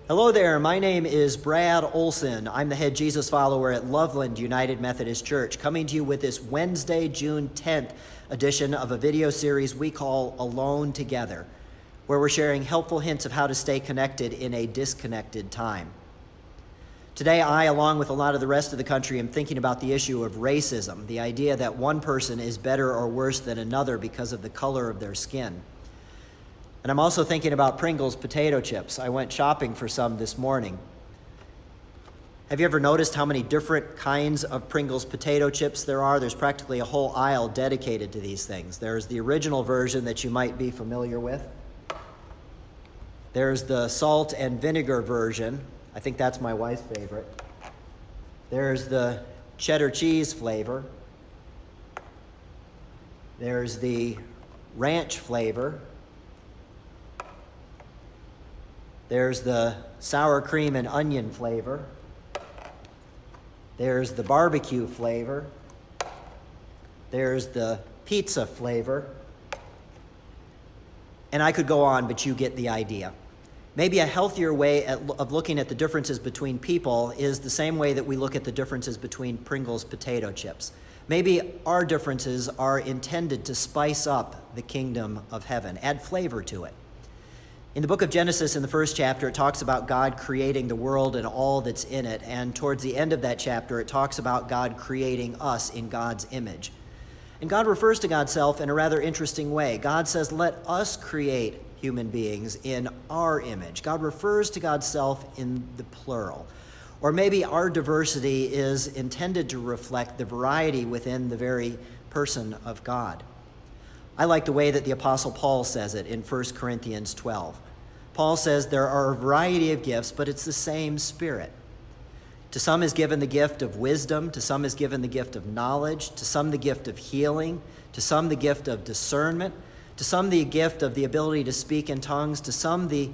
Hello there, my name is Brad Olson. I'm the head Jesus follower at Loveland United Methodist Church, coming to you with this Wednesday, June 10th edition of a video series we call Alone Together, where we're sharing helpful hints of how to stay connected in a disconnected time. Today, I, along with a lot of the rest of the country, am thinking about the issue of racism, the idea that one person is better or worse than another because of the color of their skin. And I'm also thinking about Pringles potato chips. I went shopping for some this morning. Have you ever noticed how many different kinds of Pringles potato chips there are? There's practically a whole aisle dedicated to these things. There's the original version that you might be familiar with. There's the salt and vinegar version. I think that's my wife's favorite. There's the cheddar cheese flavor. There's the ranch flavor. There's the sour cream and onion flavor. There's the barbecue flavor. There's the pizza flavor. And I could go on, but you get the idea. Maybe a healthier way of looking at the differences between people is the same way that we look at the differences between Pringles potato chips. Maybe our differences are intended to spice up the kingdom of heaven, add flavor to it. In the book of Genesis, in the first chapter, it talks about God creating the world and all that's in it. And towards the end of that chapter, it talks about God creating us in God's image. And God refers to God's self in a rather interesting way. God says, let us create human beings in our image. God refers to God's self in the plural. Or maybe our diversity is intended to reflect the variety within the very person of God. I like the way that the Apostle Paul says it in 1 Corinthians 12. Paul says there are a variety of gifts, but it's the same Spirit. To some is given the gift of wisdom, to some is given the gift of knowledge, to some the gift of healing, to some the gift of discernment, to some the gift of the ability to speak in tongues, to some the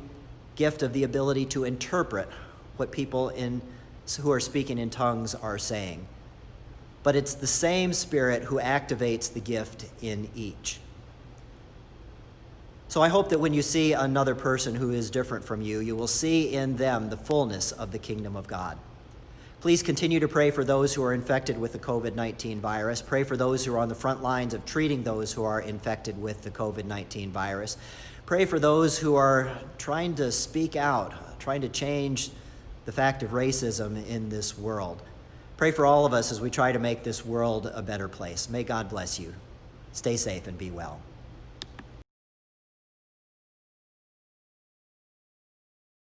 gift of the ability to interpret what people who are speaking in tongues are saying. But it's the same Spirit who activates the gift in each. So I hope that when you see another person who is different from you, you will see in them the fullness of the kingdom of God. Please continue to pray for those who are infected with the COVID-19 virus. Pray for those who are on the front lines of treating those who are infected with the COVID-19 virus. Pray for those who are trying to speak out, trying to change the fact of racism in this world. Pray for all of us as we try to make this world a better place. May God bless you. Stay safe and be well.